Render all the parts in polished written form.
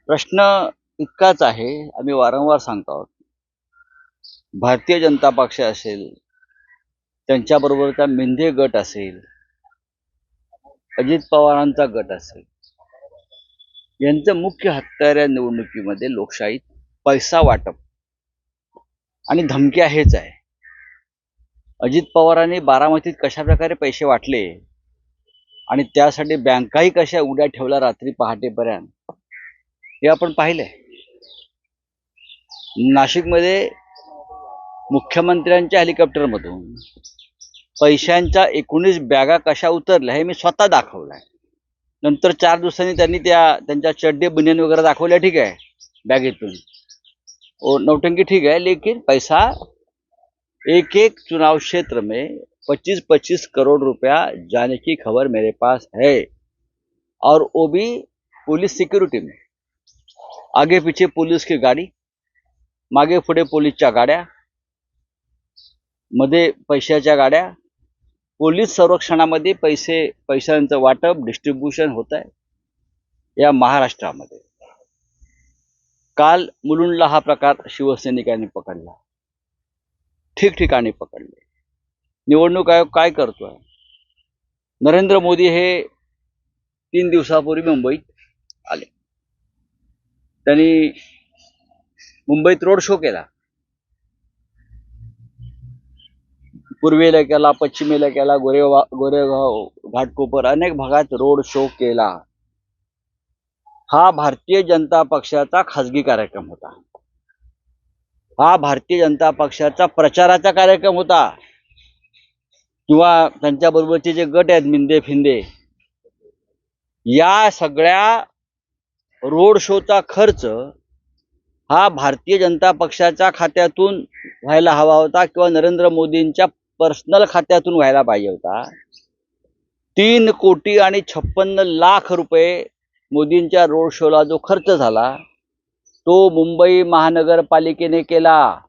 प्रश्न इतकाच आहे, आम्ही वारंवार सांगतो आहोत. भारतीय जनता पक्ष असेल, त्यांच्याबरोबरचा मिंदे गट असेल, अजित पवारांचा गट असेल, यांचं मुख्य हत्यार या निवडणुकीमध्ये लोकशाहीत पैसा वाटप आणि धमक्या हेच आहे. अजित पवारांनी बारामतीत कशा प्रकारे पैसे वाटले आणि त्यासाठी बँकाही कशा उड्या ठेवल्या रात्री पहाटेपर्यंत, हे आपण पाहिलंय. नाशिकमध्ये मुख्यमंत्र्यांच्या हेलिकॉप्टरमधून पैशांच्या 19 बॅगा कशा उतरल्या हे मी स्वतः दाखवलंय. नंतर 4 दिवसांनी त्यांनी त्यांच्या चड्डे बनियन वगैरे दाखवल्या, ठीक आहे, बॅगेतून. नौटंकी ठीक है, लेकिन पैसा एक एक चुनाव क्षेत्र में 25-25 करोड़ रुपया जाने की खबर मेरे पास है, और वो भी पुलिस सिक्योरिटी में. आगे पीछे पुलिस की गाडी, मागे पुढे पोलीसच्या गाड्या, मध्ये पैशाच्या गाड्या, पोलीस संरक्षणामध्ये पैशांचं वाटप, डिस्ट्रीब्युशन होत आहे या महाराष्ट्रामध्ये. काल मुलुंडला हा प्रकार शिवसैनिकांनी पकडला, ठिकठिकाणी पकडले. निवडणूक आयोग काय करतोय? नरेंद्र मोदी हे 3 दिवसापूर्वी मुंबईत आले. त्यांनी मुंबईत रोड शो केला. पूर्वेला केला, पश्चिमेला केला, गोरेगाव, घाटकोपर, अनेक भागात रोड शो केला. हा भारतीय जनता पक्षाचा खासगी कार्यक्रम होता. हा भारतीय जनता पक्षाचा प्रचाराचा कार्यक्रम होता, किंवा त्यांच्याबरोबरचे जे गट आहेत मिंदे फिंदे, या सगळ्या रोड शोचा खर्च हा भारतीय जनता पक्षाच्या खात्यातून व्हायला हवा होता, किंवा नरेंद्र मोदींच्या पर्सनल खात्यातून व्हायला पाहिजे होता. 3 कोटी आणि 56 लाख रुपये मोदींच्या रोड शोला जो खर्च झाला तो मुंबई महानगरपालिकेने केला.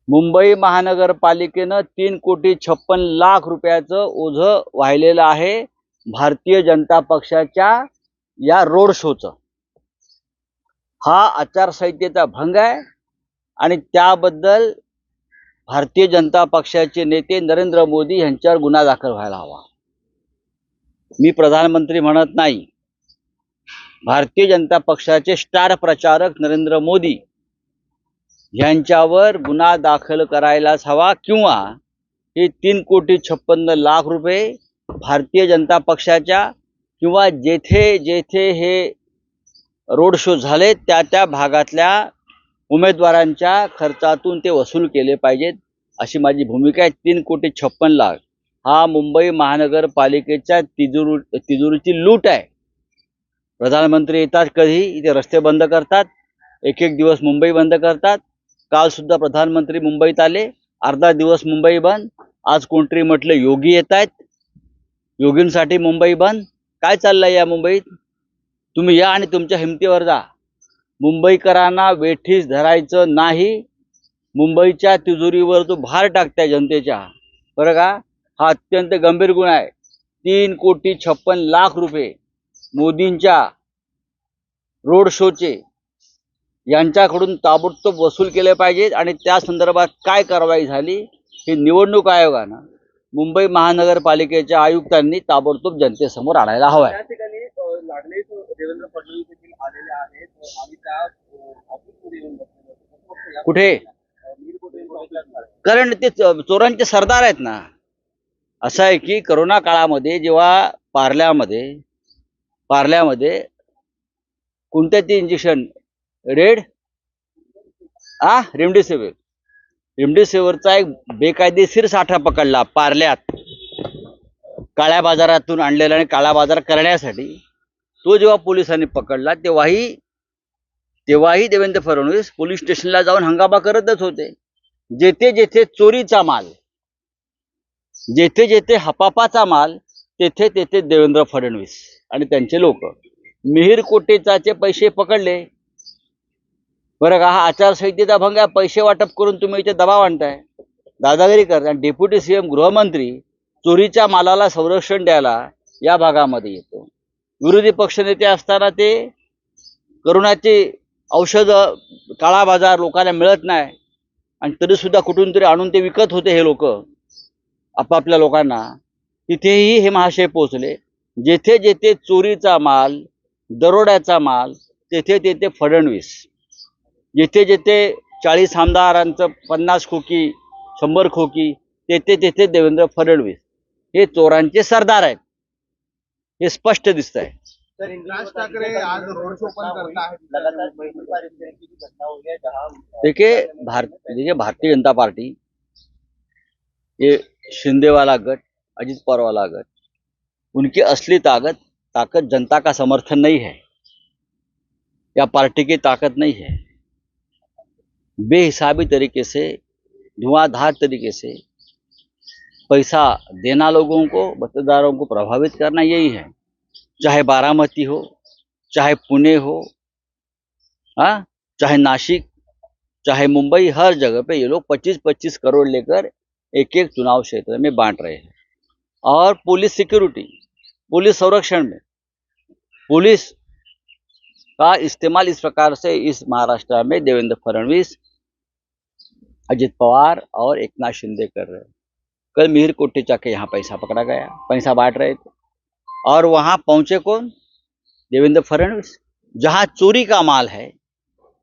मुंबई महानगरपालिकेनं 3 कोटी 56 लाख रुपयाचं ओझं वाहिलेलं आहे भारतीय जनता पक्षाच्या या रोड शोचं. हा आचारसंहितेचा भंग आहे आणि त्याबद्दल भारतीय जनता पक्षाचे नेते नरेंद्र मोदी यांच्यावर गुन्हा दाखल व्हायला हवा. मी प्रधानमंत्री म्हणत नाही, भारतीय जनता पक्षाचे स्टार प्रचारक नरेंद्र मोदी यांच्यावर गुन्हा दाखल करायलाच हवा, किंवा हे 3 कोटी 56 लाख रुपये भारतीय जनता पक्षाच्या किंवा जेथे जेथे हे रोड शो झाले त्या भागातल्या उमेदवारांच्या खर्चातून ते वसूल केले पाहिजेत, अशी माझी भूमिका आहे. 3 कोटी 56 लाख हा मुंबई महानगरपालिकेच्या तिजोरीची लूट आहे. प्रधानमंत्री येतात, कधी इथे रस्ते बंद करतात, एक दिवस मुंबई बंद करतात. काल सुद्धा प्रधानमंत्री मुंबईत आले, अर्धा दिवस मुंबई बंद. आज कोणतरी म्हटलं योगी येत आहेत, योगींसाठी मुंबई बंद. काय चाललंय या मुंबईत? तुम्ही या आणि तुमच्या हिमतीवर जा. मुंबईकरांना वेठीस धरायचं नाही. मुंबईच्या तिजोरीवर जो भार टाकताय जनतेच्या, बरं का, हा अत्यंत गंभीर गुन्हा आहे. 3 कोटी 56 लाख रुपये मोदींच्या रोड शोचे यांच्याकडून ताबडतोब वसूल केले पाहिजेत, आणि त्या संदर्भात काय कारवाई झाली हे निवडणूक आयोगानं, मुंबई महानगरपालिकेच्या आयुक्तांनी ताबडतोब जनतेसमोर आणायला हवं आहे. देवेंद्र फडणवीस देखील आलेले आहेत. आम्ही त्या ऑफिसमध्ये येऊन बसलो. कुठे? कारण ते चोरांचे सरदार आहेत ना. असं आहे की करोना काळामध्ये जेव्हा पार्ल्यामध्ये कोणत्या ते इंजेक्शन, रेमडेसिवीरचा एक बेकायदेशीर साठा पकडला पार्ल्यात, काळ्या बाजारातून आणलेला आणि काळा बाजार करण्यासाठी. तो जेव्हा पोलिसांनी पकडला तेव्हाही देवेंद्र फडणवीस पोलीस स्टेशनला जाऊन हंगामा करतच होते. जेथे जेथे चोरीचा माल, जेथे जेथे हपापाचा माल, तेथे तेथे देवेंद्र फडणवीस आणि त्यांचे लोक. मिहीर कोटेचाचे पैसे पकडले, बरं का. हा आचारसंहितेचा भंग आहे. पैसे वाटप करून तुम्ही इथे दबाव आणताय, दादागिरी करताय. डेप्युटी सीएम गृहमंत्री चोरीच्या मालाला संरक्षण द्यायला या भागामध्ये येतो. विरोधी पक्षनेते असताना ते करोनाचे औषध काळा बाजार लोकांना मिळत नाही आणि तरी सुद्धा कुठून तरी आणून ते विकत होते हे लोक आपापल्या लोकांना. तिथेही हे महाशय पोचले. जेथे जेथे चोरीचा माल, दरोड्याचा माल, तेथे तेथे फडणवीस. जेथे जेथे 40 आमदारांचं 50 खोकी 100 खोकी, तेथे तेथे देवेंद्र फडणवीस हे चोरांचे सरदार आहेत. हे स्पष्ट दिसत आहे. राज ठाकरे आज रोड शो पण करता है, लगातार कई बार इस तरह की घटना हुई है जहां देखिए भारतीय जनता पार्टी, ये शिंदे वाला गट, अजित पवार वाला गट, उनकी असली ताकत जनता का समर्थन नहीं है या पार्टी की ताकत नहीं है. बेहिसाबी तरीके से, धुआंधार तरीके से पैसा देना लोगों को, मतदारों को प्रभावित करना, यही है. चाहे बारामती हो, चाहे पुणे हो, हाँ, चाहे नासिक, चाहे मुंबई, हर जगह पे ये लोग 25-25 करोड़ लेकर एक एक चुनाव क्षेत्र में बांट रहे हैं. और पुलिस सिक्योरिटी, पुलिस संरक्षण में पुलिस का इस्तेमाल इस प्रकार से इस महाराष्ट्र में देवेंद्र फडणवीस, अजित पवार और एकनाथ शिंदे कर रहे हैं. कल मिहिर कोटेचा के यहाँ पैसा पकड़ा गया, पैसा बांट रहे थे और वहां पहुंचे कौन? देवेंद्र फडणवीस. जहां चोरी का माल है,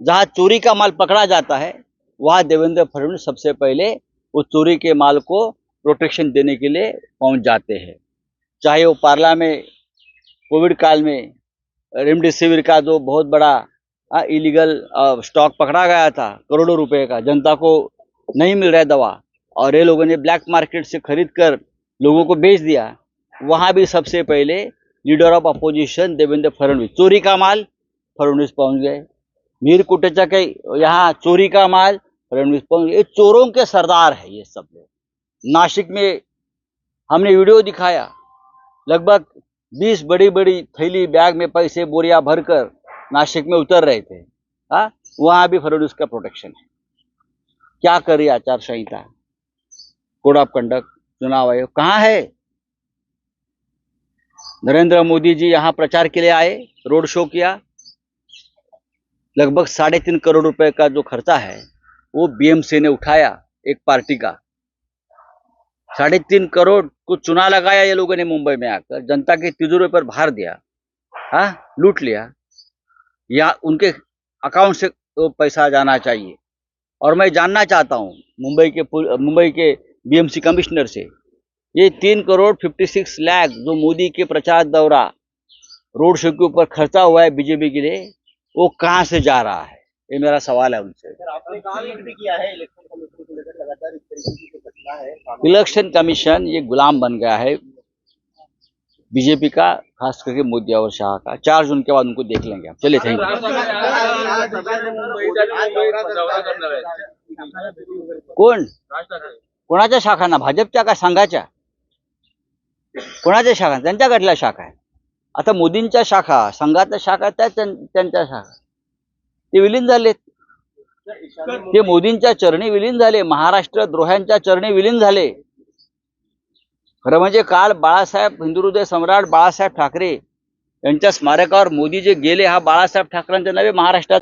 जहां चोरी का माल पकड़ा जाता है, वहां देवेंद्र फडणवीस सबसे पहले वो चोरी के माल को प्रोटेक्शन देने के लिए पहुंच जाते हैं. चाहे वो पार्ला में कोविड काल में रेमडेसिविर का जो बहुत बड़ा इलीगल स्टॉक पकड़ा गया था, करोड़ों रुपए का, जनता को नहीं मिल रहा है दवा, और ये लोगों ने ब्लैक मार्केट से खरीद कर लोगों को बेच दिया. वहां भी सबसे पहले leader of opposition Devendra Fadnavis, चोरी का माल फडणवीस पहुंच गए. मीर कुटेचा के यहाँ चोरी का माल फडणवीस पहुंच गए. चोरों के सरदार है ये सब लोग. नासिक में हमने वीडियो दिखाया, लगभग 20 बड़ी बड़ी थैली बैग में पैसे बोरिया भरकर नासिक में उतर रहे थे. हाँ, वहां भी फडणवीस का प्रोटेक्शन है. क्या करिए आचार संहिता, कोड ऑफ कंडक्ट, चुनाव आयोग कहाँ है? नरेंद्र मोदी जी यहाँ प्रचार के लिए आए, रोड शो किया. लगभग 3.5 करोड़ रुपए का जो खर्चा है वो बीएमसी ने उठाया, एक पार्टी का 3.5 करोड़ को चुना लगाया ये लोगों ने मुंबई में आकर, जनता के तिजोरी पर भार दिया, हाँ, लूट लिया. या उनके अकाउंट से वो पैसा जाना चाहिए. और मैं जानना चाहता हूँ मुंबई के बीएमसी कमिश्नर से, ये 3 करोड़ 56 लाख जो मोदी के प्रचार दौरा रोड शो के ऊपर खर्चा हुआ है बीजेपी के लिए, वो कहाँ से जा रहा है? ये मेरा सवाल है उनसे. सर आपने ट्वीट भी किया है इलेक्शन कमीशन को लेकर, लगातार इस तरीके की जो घटना है. इलेक्शन कमीशन ये गुलाम बन गया है बीजेपी का, खास करके मोदी और शाह का. 4 जून के बाद उनको देख लेंगे आप. चलिए, थैंक यू. कोण? कोणाच्या शाखांना? भाजपच्या का संघाच्या? कोणाच्या शाखा? त्यांच्याकडल्या शाखा आहे. आता मोदींच्या शाखा, संघाच्या शाखा, त्यांच्या शाखा ते विलीन झालेत. ते मोदींच्या चरणी विलीन झाले, महाराष्ट्र द्रोह्यांच्या चरणी विलीन झाले. खरं म्हणजे काल बाळासाहेब, हिंदुहृदय सम्राट बाळासाहेब ठाकरे यांच्या स्मारकावर मोदी जे गेले, हा बाळासाहेब ठाकरेंच्या नव्हे महाराष्ट्रात.